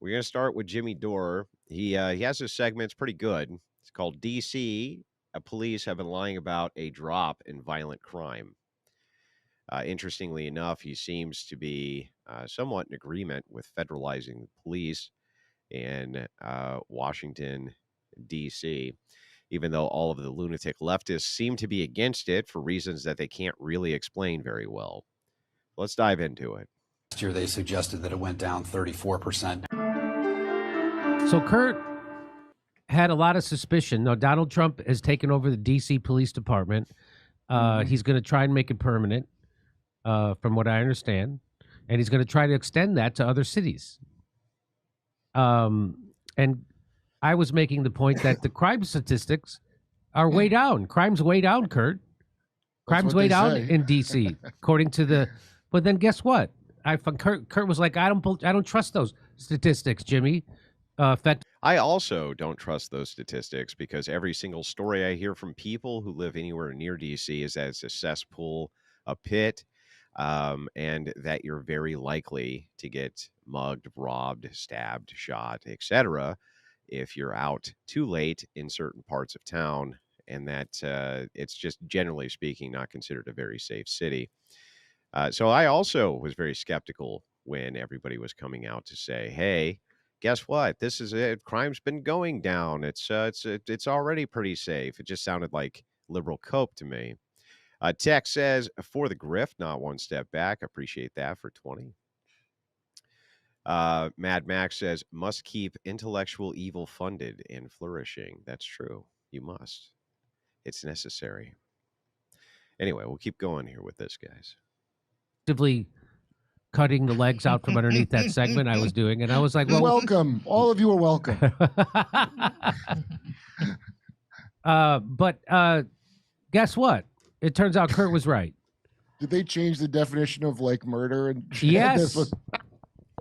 We're going to start with Jimmy Dore. He has a segment. It's pretty good. It's called DC. Police have been lying about a drop in violent crime. Interestingly enough, he seems to be somewhat in agreement with federalizing the police in Washington, D.C., even though all of the lunatic leftists seem to be against it for reasons that they can't really explain very well. Let's dive into it. Last year, they suggested that it went down 34%. So Kurt had a lot of suspicion. Now, Donald Trump has taken over the D.C. Police Department. He's going to try and make it permanent, from what I understand. And he's going to try to extend that to other cities. And I was making the point that the crime statistics are way down. Crime's way down, Kurt. Crime's way down in D.C. according to the. But then guess what? Kurt was like, I don't trust those statistics, Jimmy. I also don't trust those statistics because every single story I hear from people who live anywhere near DC is that it's a cesspool, a pit, and that you're very likely to get mugged, robbed, stabbed, shot, etc. if you're out too late in certain parts of town, and that it's just generally speaking not considered a very safe city. So I also was very skeptical when everybody was coming out to say, hey, guess what? This is it. Crime's been going down. It's already pretty safe. It just sounded like liberal cope to me. Tech says, for the grift, not one step back. Appreciate that for 20. Mad Max says, must keep intellectual evil funded and flourishing. That's true. You must. It's necessary. Anyway, we'll keep going here with this, guys. Cutting the legs out from underneath that segment I was doing, and I was like, well, welcome. All of you are welcome. But guess what? It turns out Kurt was right. Did they change the definition of like murder? And yes.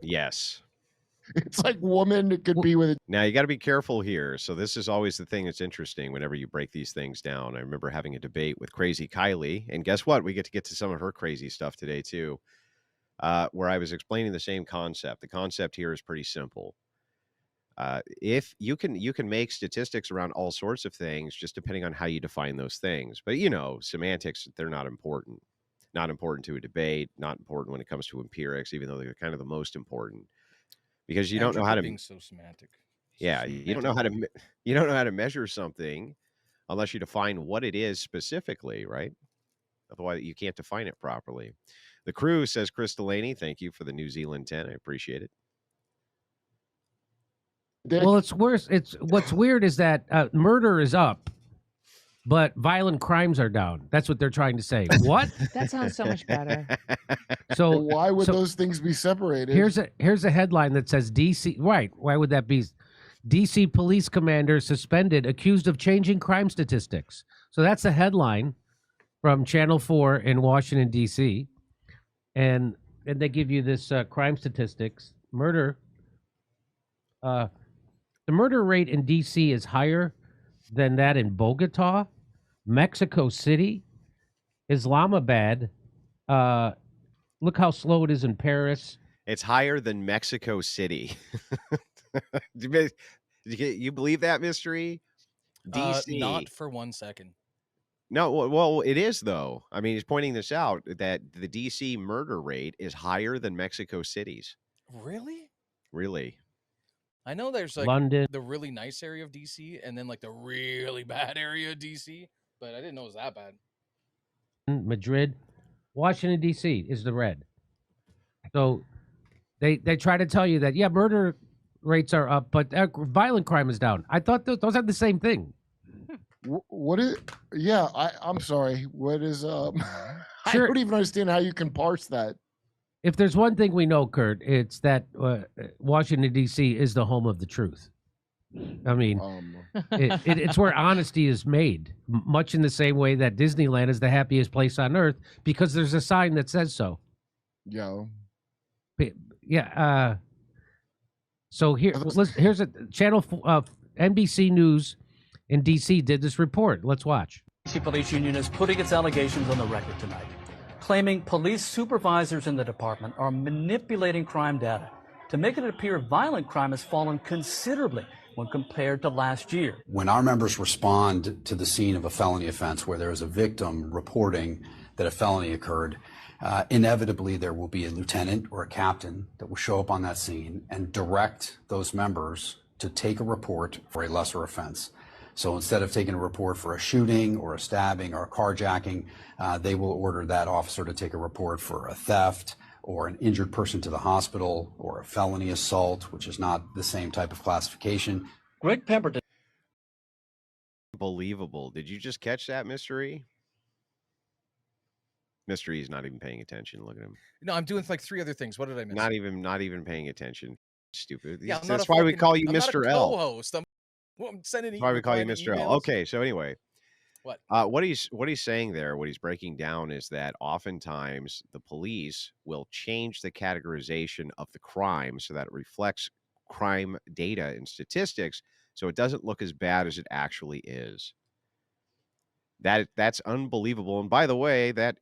Yes. It's like woman. It could be with it. Now you got to be careful here. So this is always the thing that's interesting whenever you break these things down. I remember having a debate with Crazy Kylie, and guess what? We get to some of her crazy stuff today too, where I was explaining the same concept. The concept here is pretty simple. If you can make statistics around all sorts of things, just depending on how you define those things. But semantics, they're not important. Not important to a debate. Not important when it comes to empirics, even though they're kind of the most important. Because you don't know how to being so semantic. Yeah, you don't know how to measure something unless you define what it is specifically, right? Otherwise, you can't define it properly. The Crew says, Chris Delaney, thank you for the New Zealand 10. I appreciate it. Well, it's worse. What's weird is that murder is up, but violent crimes are down. That's what they're trying to say. What? That sounds so much better. So why would those things be separated? Here's a headline that says DC. Right? Why would that be? DC police commander suspended, accused of changing crime statistics. So that's a headline from Channel 4 in Washington D.C. And they give you this crime statistics. Murder. The murder rate in D.C. is higher than that in Bogota, Mexico City, Islamabad. Look how slow it is in Paris. It's higher than Mexico City. You believe that, Mystery? DC. Not for 1 second. No, well, it is, though. I mean, he's pointing this out, that the DC murder rate is higher than Mexico City's. Really? Really. I know there's like London, the really nice area of DC and then like the really bad area of DC, but I didn't know it was that bad. Madrid, Washington D.C. is the red. So they try to tell you that murder rates are up, but violent crime is down. I thought those are the same thing. What is? Yeah, I'm sorry. What is? Sure. I don't even understand how you can parse that. If there's one thing we know, Kurt, it's that Washington, D.C. is the home of the truth. I mean, it's where honesty is made, much in the same way that Disneyland is the happiest place on earth because there's a sign that says so. Yeah. Yeah. So here's a channel, NBC News in D.C. did this report. Let's watch. DC Police Union is putting its allegations on the record tonight, claiming police supervisors in the department are manipulating crime data to make it appear violent crime has fallen considerably when compared to last year. When our members respond to the scene of a felony offense where there is a victim reporting that a felony occurred, inevitably there will be a lieutenant or a captain that will show up on that scene and direct those members to take a report for a lesser offense. So instead of taking a report for a shooting or a stabbing or a carjacking, they will order that officer to take a report for a theft or an injured person to the hospital or a felony assault, which is not the same type of classification. Greg Pemberton. Unbelievable. Did you just catch that, Mystery? Mystery's not even paying attention. Look at him. No, I'm doing like 3 other things. What did I miss? Not even paying attention. Stupid. Yeah, I'm That's not why we call you I'm not a Mr. L. co-host. I'm sending. That's why we call you replying to Mr. L. emails. Okay, so anyway, What? what he's saying there, what he's breaking down is that oftentimes the police will change the categorization of the crime so that it reflects crime data and statistics, so it doesn't look as bad as it actually is. That's unbelievable. And by the way, that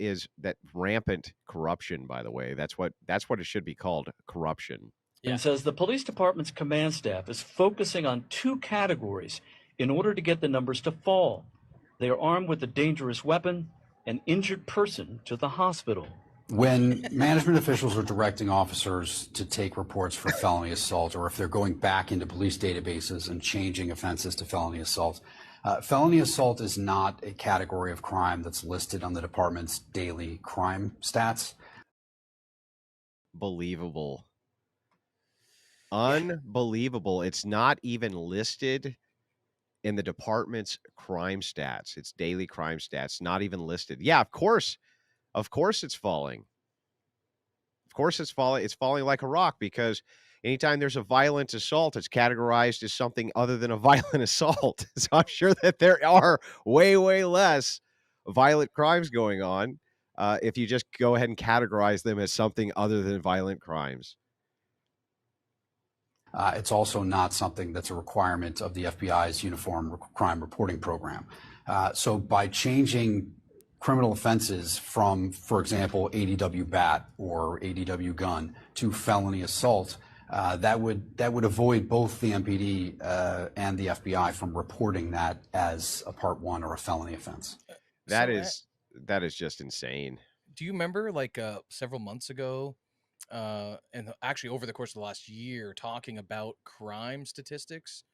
rampant corruption, by the way. That's what it should be called, corruption. And says the police department's command staff is focusing on 2 categories in order to get the numbers to fall. They are armed with a dangerous weapon, an injured person to the hospital. When management officials are directing officers to take reports for felony assault, or if they're going back into police databases and changing offenses to felony assault is not a category of crime that's listed on the department's daily crime stats. Unbelievable. Unbelievable. It's not even listed in the department's crime stats. It's daily crime stats, not even listed. Yeah, of course it's falling. Of course it's falling. It's falling like a rock because anytime there's a violent assault, it's categorized as something other than a violent assault. So I'm sure that there are way, way less violent crimes going on if you just go ahead and categorize them as something other than violent crimes. It's also not something that's a requirement of the FBI's Uniform Crime Reporting Program. So by changing criminal offenses from, for example, ADW bat or ADW gun to felony assault, that would avoid both the MPD and the FBI from reporting that as a Part 1 or a felony offense. That is just insane. Do you remember like several months ago, and actually over the course of the last year, talking about crime statistics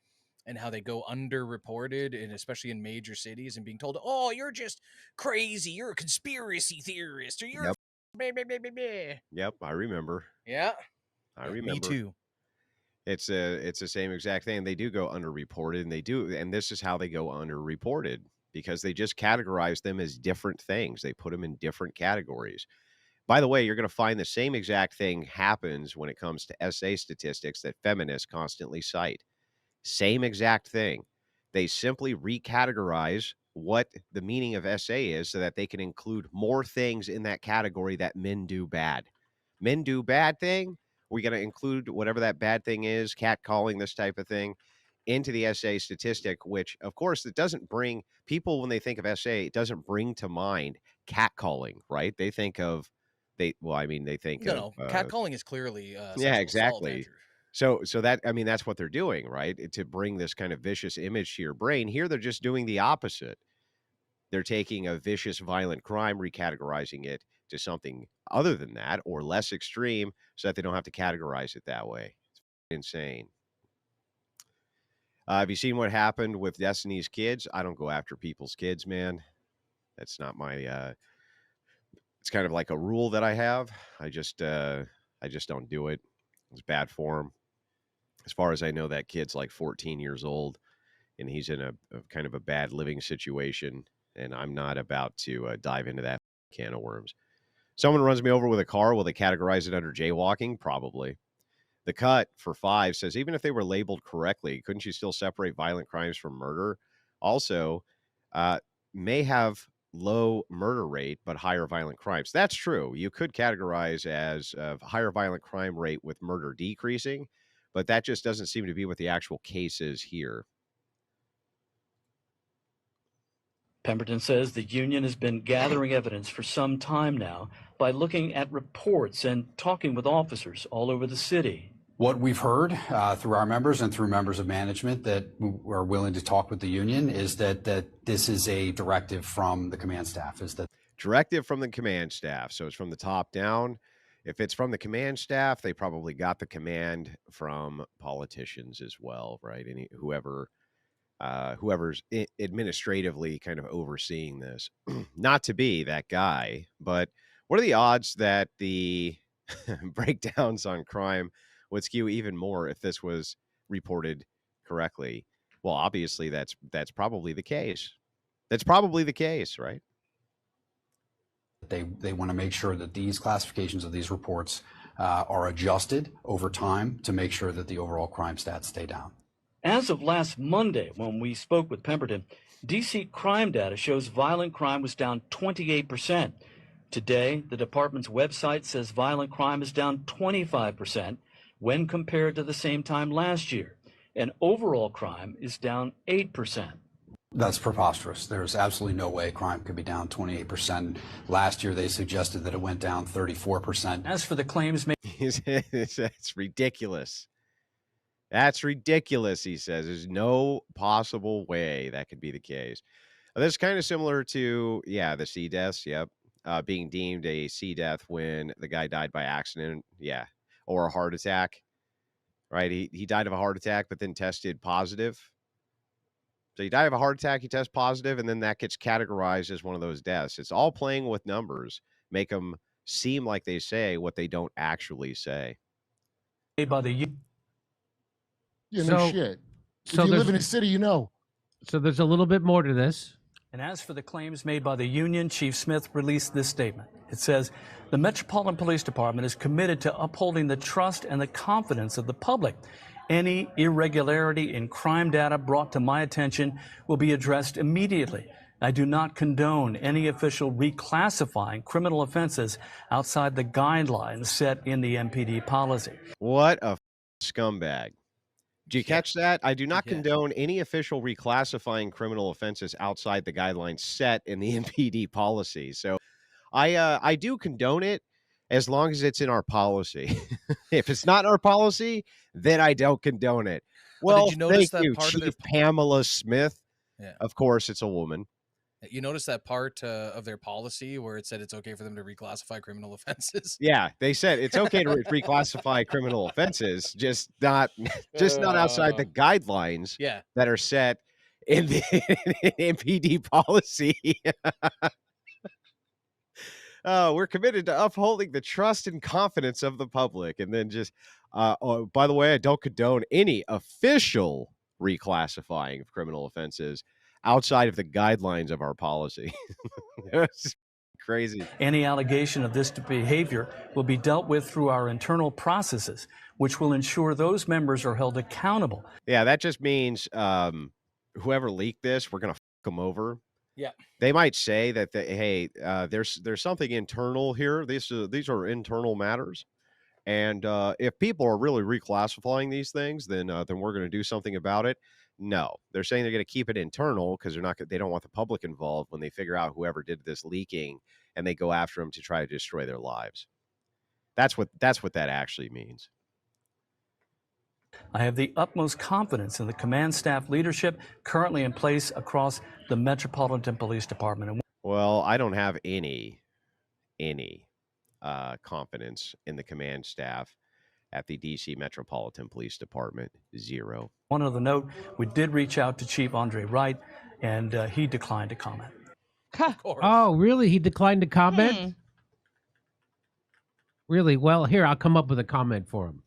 and how they go underreported, and especially in major cities, and being told, "Oh, you're just crazy. You're a conspiracy theorist, or you're Yep. blah, blah, blah, blah, blah." Yep, I remember. Yeah, I remember. me too. It's the same exact thing. They do go underreported, and this is how they go underreported because they just categorize them as different things. They put them in different categories. By the way, you're going to find the same exact thing happens when it comes to SA statistics that feminists constantly cite. Same exact thing. They simply recategorize what the meaning of SA is so that they can include more things in that category that men do bad. Men do bad thing. We're going to include whatever that bad thing is, catcalling, this type of thing, into the SA statistic, which, of course, it doesn't bring people, when they think of SA, it doesn't bring to mind catcalling, right? They think of, they think No, of catcalling is clearly sexual yeah, assault, exactly. Andrew. So that, that's what they're doing, right? To bring this kind of vicious image to your brain. Here, they're just doing the opposite. They're taking a vicious, violent crime, recategorizing it to something other than that or less extreme so that they don't have to categorize it that way. It's insane. Have you seen what happened with Destiny's kids? I don't go after people's kids, man. That's not my it's kind of like a rule that I have. I just don't do it. It's bad form. As far as I know, that kid's like 14 years old and he's in a kind of a bad living situation. And I'm not about to dive into that can of worms. Someone runs me over with a car. Will they categorize it under jaywalking? Probably. The Cut for 5 says, even if they were labeled correctly, couldn't you still separate violent crimes from murder? Also, may have low murder rate, but higher violent crimes. That's true. You could categorize as a higher violent crime rate with murder decreasing, but that just doesn't seem to be what the actual case is here. Pemberton says the union has been gathering evidence for some time now by looking at reports and talking with officers all over the city. What we've heard through our members and through members of management that are willing to talk with the union is that this is a directive from the command staff. Directive from the command staff. So it's from the top down. If it's from the command staff, they probably got the command from politicians as well, right? Whoever's administratively kind of overseeing this. Not to be that guy, but what are the odds that the breakdowns on crime would skew even more if this was reported correctly? Well, obviously that's probably the case. That's probably the case, right? They want to make sure that these classifications of these reports are adjusted over time to make sure that the overall crime stats stay down. As of last Monday, when we spoke with Pemberton, DC crime data shows violent crime was down 28%. Today, the department's website says violent crime is down 25% when compared to the same time last year, and overall crime is down 8%. That's preposterous. There's absolutely no way crime could be down 28%. Last year, they suggested that it went down 34%. As for the claims made, That's ridiculous. That's ridiculous, he says. There's no possible way that could be the case. This is kind of similar to, the C deaths, yep. Being deemed a C death when the guy died by accident, or a heart attack, right? He died of a heart attack, but then tested positive. So he died of a heart attack, he tests positive, and then that gets categorized as one of those deaths. It's all playing with numbers, make them seem like they say what they don't actually say. by the No So- shit. If So you there's, live in a city, you know. so there's a little bit more to this. And as for the claims made by the union, Chief Smith released this statement. It says, the Metropolitan Police Department is committed to upholding the trust and the confidence of the public. Any irregularity in crime data brought to my attention will be addressed immediately. I do not condone any official reclassifying criminal offenses outside the guidelines set in the MPD policy. What a scumbag. Did you catch that? I do not Yeah. condone any official reclassifying criminal offenses outside the guidelines set in the MPD policy. So I do condone it as long as it's in our policy. If it's not in our policy, then I don't condone it. But Well, did you notice thank that you, part of their Chief Pamela Smith. Yeah. Of course, it's a woman. You notice that part of their policy where it said it's okay for them to reclassify criminal offenses? Yeah, they said it's okay to reclassify criminal offenses, just not outside the guidelines Yeah. that are set in the MPD policy. We're committed to upholding the trust and confidence of the public. And then just, oh, by the way, I don't condone any official reclassifying of criminal offenses outside of the guidelines of our policy. It's crazy. Any allegation of this behavior will be dealt with through our internal processes, which will ensure those members are held accountable. Yeah, that just means whoever leaked this, we're gonna fuck them over. Yeah. They might say that hey, there's something internal here. These are internal matters, and if people are really reclassifying these things, then we're going to do something about it. No, they're saying they're going to keep it internal because they don't want the public involved when they figure out whoever did this leaking, and they go after them to try to destroy their lives. That's what that actually means. I have the utmost confidence in the command staff leadership currently in place across the Metropolitan Police Department. Well, I don't have any confidence in the command staff at the DC Metropolitan Police Department. Zero. One other note, we did reach out to Chief Andre Wright, and he declined to comment. Of course. Oh, really? He declined to comment? Really? Well, here, I'll come up with a comment for him.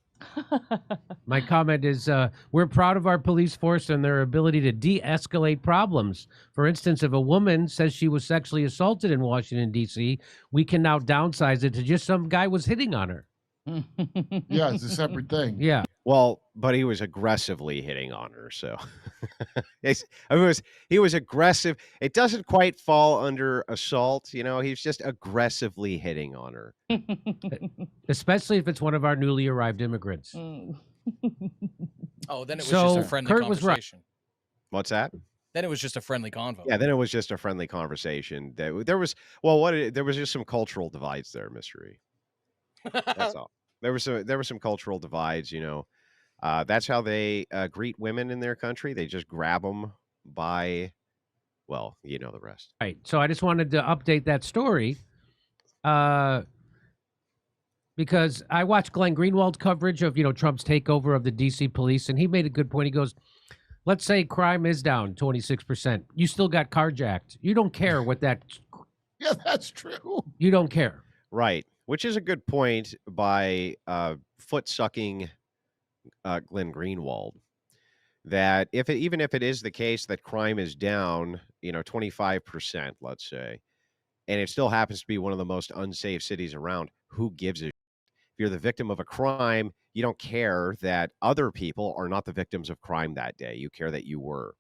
My comment is, we're proud of our police force and their ability to de-escalate problems. For instance, if a woman says she was sexually assaulted in Washington, D.C., we can now downsize it to just some guy was hitting on her. Yeah, it's a separate thing. Yeah. Well, but he was aggressively hitting on her, so he was aggressive. It doesn't quite fall under assault, you know. He's just aggressively hitting on her. Especially if it's one of our newly arrived immigrants. Oh, then it was So, just a friendly Kurt was right. conversation. What's that? Then it was just a friendly convo. Yeah, then it was just a friendly conversation. There was just some cultural divides there, Mystery. That's all. there were some cultural divides, that's how they, greet women in their country. They just grab them by well, you know the rest. Right. So I just wanted to update that story uh, because I watched Glenn Greenwald's coverage of, Trump's takeover of the DC police, and he made a good point. He goes, let's say crime is down 26%. You still got carjacked. You don't care what that, Yeah, that's true. you don't care. Right, which is a good point by, foot-sucking, Glenn Greenwald, that even if it is the case that crime is down, 25%, let's say, and it still happens to be one of the most unsafe cities around, who gives a if you're the victim of a crime, you don't care that other people are not the victims of crime that day. You care that you were.